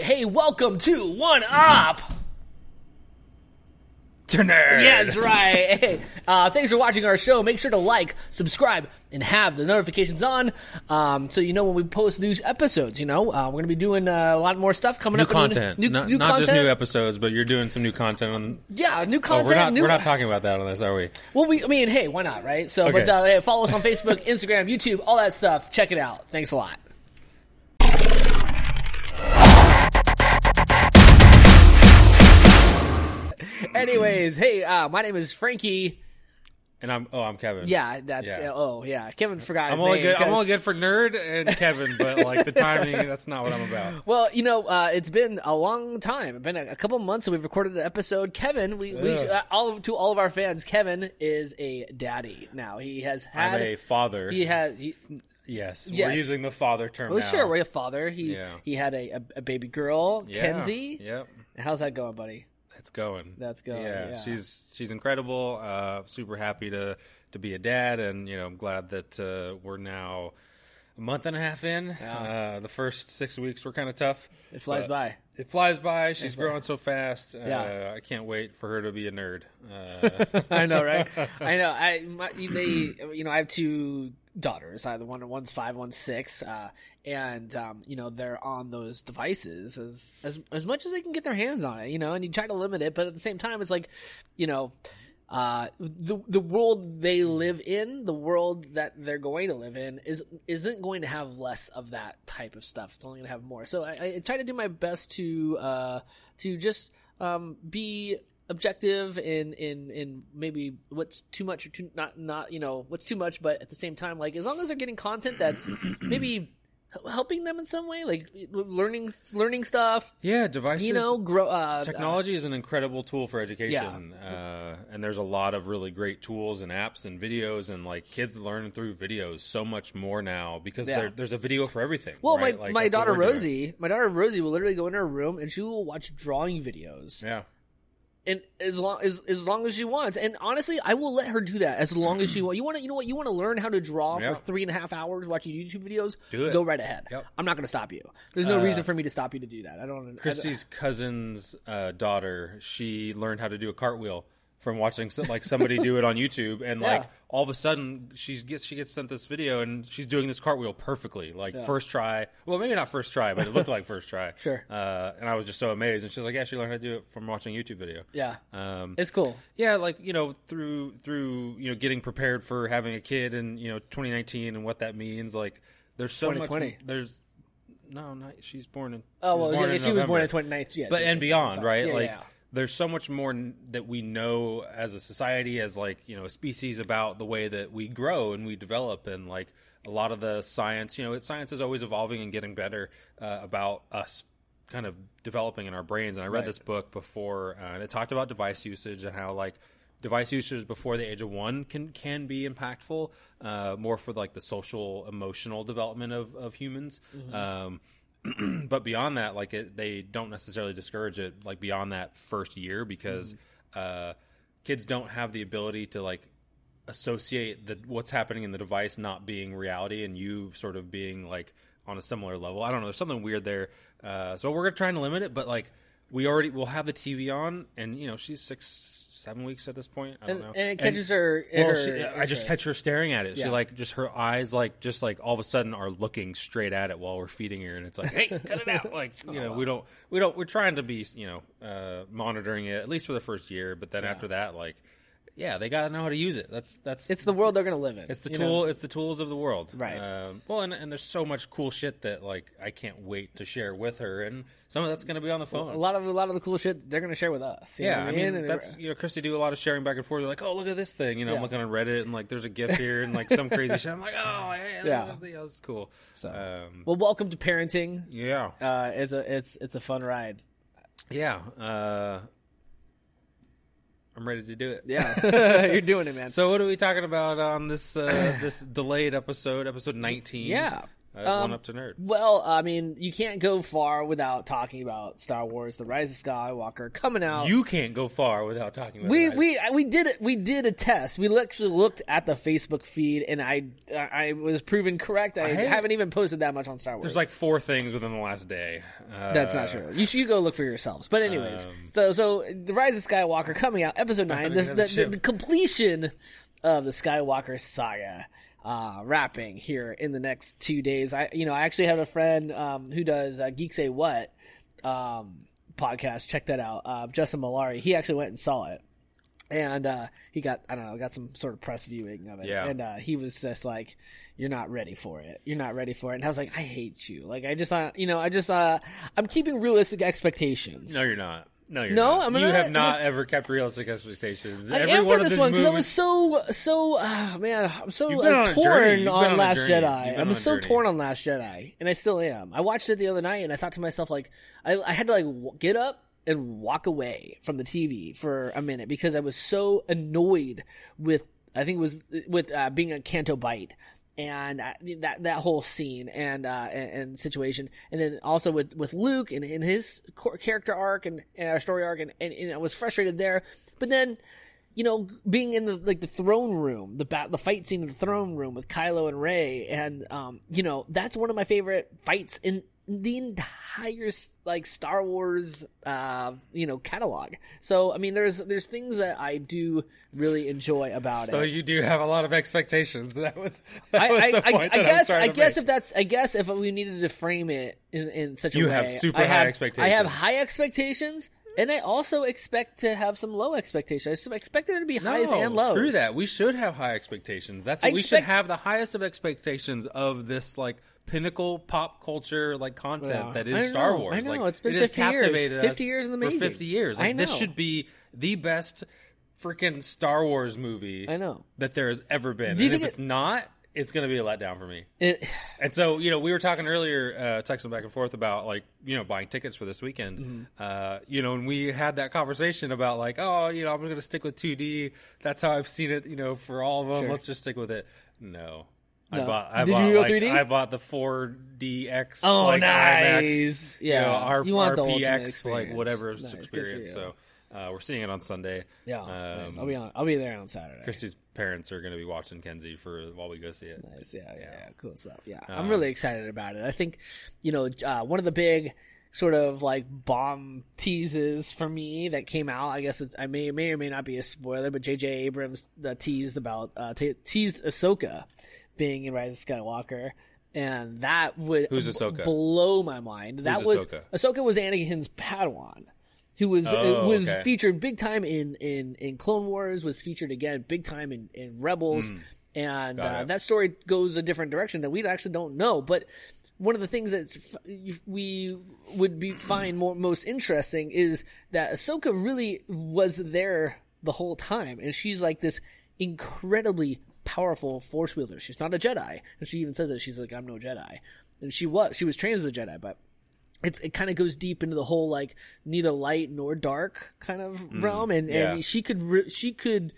Hey, welcome to One Up. To nerd. Yeah, that's right. Hey, thanks for watching our show. Make sure to like, subscribe, and have the notifications on, so you know when we post new episodes. You know, we're going to be doing a lot more stuff coming up. New content, not content. just new episodes, but you're doing some new content on. Yeah, new content. We're not talking about that on this, are we? Well, hey, why not, right? So, okay. But hey, follow us on Facebook, Instagram, YouTube, all that stuff. Check it out. Thanks a lot. Anyways, hey, my name is Frankie. And I'm Kevin. Yeah, Kevin forgot his name. name. I'm only good for nerd and Kevin, but like the timing, that's not what I'm about. Well, you know, it's been a long time. It's been a couple months, so we've recorded an episode. Kevin, to all of our fans, Kevin is a daddy now. He has had. I'm a father. Yes, we're using the father term now. Sure, we're a father. He had a baby girl, Kenzie. Yep. How's that going, buddy? That's going. Yeah. She's incredible. Super happy to be a dad, and I'm glad that we're now a month and a half in. Yeah. The first 6 weeks were kind of tough. It flies by. It flies by. She's growing so fast. I can't wait for her to be a nerd. I know, right? I know. I have two daughters. One's 5, one's 6. And they're on those devices as much as they can get their hands on it, and you try to limit it, but at the same time, it's like, the world they live in, the world that they're going to live in isn't going to have less of that type of stuff. It's only going to have more. So I try to do my best to just be objective in maybe what's too much or not what's too much, but at the same time, like, as long as they're getting content that's maybe helping them in some way, like learning stuff. Yeah, devices. Grow. Technology is an incredible tool for education, and there's a lot of really great tools and apps and videos, and like kids learn through videos so much more now because there's a video for everything. Well, right? my daughter Rosie will literally go in her room and she will watch drawing videos. Yeah. And as long as she wants, and honestly, I will let her do that as long as she wants. You want to learn how to draw for 3.5 hours watching YouTube videos? Do it. Go right ahead. Yep. I'm not going to stop you. There's no reason for me to stop you to do that. Christy's cousin's daughter, she learned how to do a cartwheel from watching somebody do it on YouTube, and all of a sudden she gets sent this video and she's doing this cartwheel perfectly, first try. Well, maybe not first try, but it looked like first try. Sure. And I was just so amazed, and she's like, "Yeah, she learned how to do it from watching a YouTube video." Yeah. It's cool. Yeah, through getting prepared for having a kid in 2019 and what that means. Like, there's so 2020. much. There's no, not she's born in. She was born in 2019. Yeah, but and beyond, right? Yeah. There's so much more that we know as a society, as a species, about the way that we grow and we develop, and like a lot of the science, science is always evolving and getting better about us kind of developing in our brains. And I read this book before, and it talked about device usage and how device usage before the age of 1 can be impactful, more for the social, emotional development of humans. Mm-hmm. But beyond that, they don't necessarily discourage it beyond that first year, because kids don't have the ability to associate what's happening in the device not being reality and you sort of being on a similar level. I don't know. There's something weird there. So we're trying to limit it, but we'll have the TV on, and she's 6-7 weeks at this point. I don't know. And it catches her. I just catch her staring at it. Yeah. She just her eyes all of a sudden are looking straight at it while we're feeding her, and it's like, hey, cut it out. We're trying to be monitoring it at least for the first year, but then after that, they got to know how to use it. That's it's the world they're going to live in. It's the tool. It's the tools of the world. Right. And there's so much cool shit that I can't wait to share with her, and some of that's going to be on the phone. A lot of the cool shit they're going to share with us. I mean, that's Christy do a lot of sharing back and forth. They're like, oh, look at this thing. I'm looking on Reddit, and there's a GIF here and some crazy shit. I'm like, oh, that's cool. So, well, welcome to parenting. Yeah. It's a fun ride. Yeah. I'm ready to do it. Yeah, you're doing it, man. So what are we talking about on this this delayed episode 19? Yeah. One up to nerd. Well, I mean, you can't go far without talking about Star Wars: The Rise of Skywalker coming out. You can't go far without talking about. We did it. We did a test. We actually looked at the Facebook feed, and I was proven correct. I haven't even posted that much on Star Wars. There's like 4 things within the last day. That's not true. You should go look for yourselves. But anyways, so The Rise of Skywalker coming out, episode 9, the completion of the Skywalker saga. Wrapping here in the next 2 days. I actually have a friend who does Geek Say What podcast. Check that out. Justin Malari. He actually went and saw it, and he got some sort of press viewing of it. Yeah. And he was just like, "You're not ready for it. You're not ready for it." And I was like, "I hate you." Like I'm keeping realistic expectations. No, you're not. No, you're not. You have not ever kept realistic expectations. I am for this one because I was so man, I'm so torn on Last Jedi. I'm so torn on Last Jedi, and I still am. I watched it the other night, and I thought to myself, like, I had to like get up and walk away from the TV for a minute because I was so annoyed with, I think it was with being a Canto Bite. And that whole scene and situation, and then also with Luke and his character arc and story arc, and I was frustrated there. But then, being in the throne room, the fight scene in the throne room with Kylo and Rey, and that's one of my favorite fights in the entire Star Wars catalog. So I mean, there's things that I do really enjoy about it. So you do have a lot of expectations. That was the point I guess if we needed to frame it in such a way, you have super high expectations. I have high expectations. And I also expect to have some low expectations. I expect there to be highs and lows. Screw that. We should have high expectations. That's what we should have, the highest of expectations of this pinnacle pop culture content that is Star Wars. I know. It's been 50 years. 50 years in the making. For 50 years. I know. This should be the best freaking Star Wars movie that there has ever been. And if it's not, it's going to be a letdown for me. And so, we were talking earlier, texting back and forth about buying tickets for this weekend. Mm-hmm. And we had that conversation about I'm going to stick with 2D. That's how I've seen it, for all of them. Sure. Let's just stick with it. No. Did you go 3D? I bought the 4DX. Oh, IMAX, nice. Yeah. RPX, whatever experience. So. We're seeing it on Sunday. Yeah, nice. I'll be there on Saturday. Christy's parents are going to be watching Kenzie while we go see it. Nice, yeah, cool stuff. Yeah, I'm really excited about it. I think, one of the big sort of bomb teases for me that came out. I guess I may or may not be a spoiler, but J.J. Abrams teased Ahsoka being in Rise of Skywalker. And that would blow my mind. Ahsoka was Anakin's Padawan. Who was featured big time in Clone Wars, was featured again big time in Rebels, and that story goes a different direction that we actually don't know. But one of the things that we would find most interesting is that Ahsoka really was there the whole time, and she's this incredibly powerful Force wielder. She's not a Jedi, and she even says that she's I'm no Jedi, and she was trained as a Jedi, but. It kind of goes deep into the whole neither light nor dark kind of realm, and she could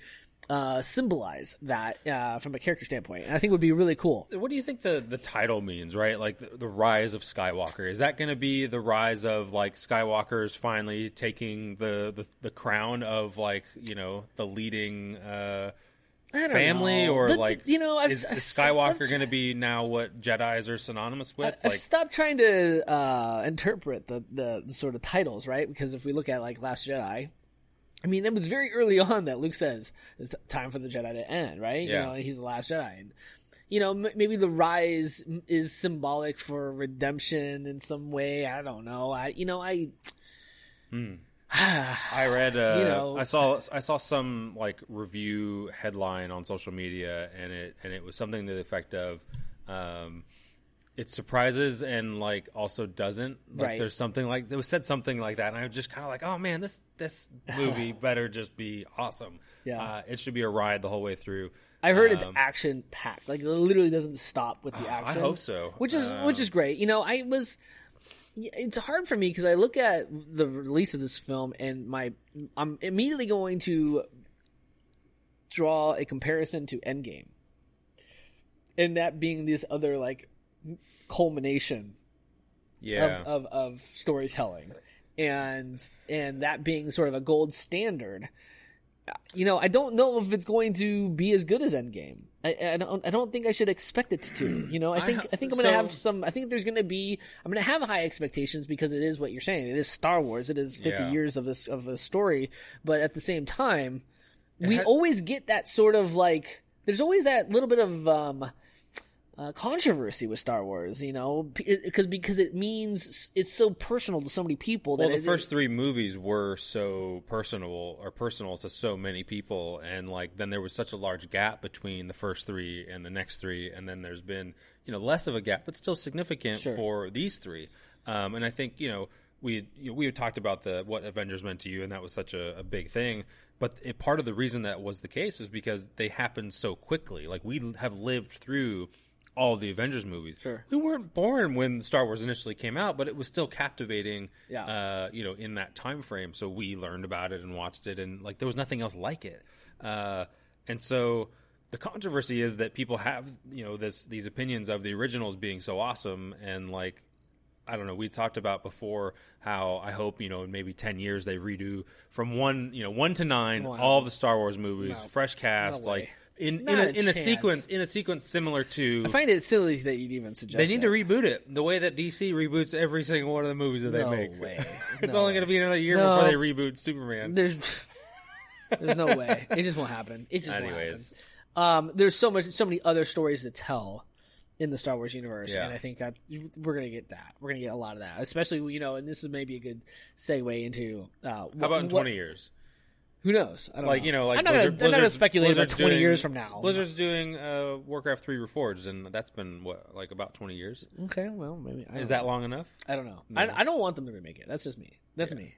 symbolize that from a character standpoint, and I think it would be really cool. What do you think the title means, right? The Rise of Skywalker. Is that going to be the rise of Skywalker's finally taking the crown of the leading family, know. or is Skywalker going to be now what Jedis are synonymous with? I've stopped trying to interpret the sort of titles, right? Because if we look at Last Jedi, I mean, it was very early on that Luke says it's time for the Jedi to end, right? Yeah. He's the last Jedi, and maybe the rise is symbolic for redemption in some way. I don't know. I read I saw some review headline on social media, and it was something to the effect of it surprises and also doesn't, right. There's something it was said something like that, and I was just kind of oh man, this movie better just be awesome. Yeah. It should be a ride the whole way through. I heard it's action packed, it literally doesn't stop with the action. I hope so, which is great. It's hard for me because I look at the release of this film and I'm immediately going to draw a comparison to Endgame, and that being this other culmination Yeah. of storytelling, and that being sort of a gold standard. I don't know if it's going to be as good as Endgame. I don't think I should expect it to. I think I'm going to have some. I think I'm going to have high expectations because it is what you're saying. It is Star Wars. It is 50 years of a story. But at the same time, we always get that sort of like. There's always that little bit of controversy with Star Wars, because it means it's so personal to so many people. Well, the first three movies were so personal to so many people, and then there was such a large gap between the first three and the next three, and then there's been less of a gap, but still significant for these three. And I think we had talked about what Avengers meant to you, and that was such a big thing. But part of the reason that was the case is because they happened so quickly. Like, we have lived through all of the Avengers movies. Sure. We weren't born when Star Wars initially came out, but it was still captivating, in that time frame. So we learned about it and watched it, and there was nothing else like it. And so the controversy is that people have, these opinions of the originals being so awesome, and I don't know, we talked about before how I hope, in maybe 10 years they redo from 1 to 9, all of the Star Wars movies, fresh cast, in a sequence similar to. I find it silly that you'd even suggest. They need to reboot it the way that DC reboots every single one of the movies that they make. Way. It's only going to be another year before they reboot Superman. There's no way. It just won't happen. It just Anyways. won't happen. There's so many other stories to tell in the Star Wars universe, and I think that we're going to get that. We're going to get a lot of that, especially and this is maybe a good segue into. How about in 20 years? Who knows? I don't know. I'm not going to speculate about 20 years from now. Blizzard's doing Warcraft 3 Reforged, and that's been about 20 years. Okay, well maybe. Is that long enough? I don't know. No. I don't want them to remake it. That's just me. That's me.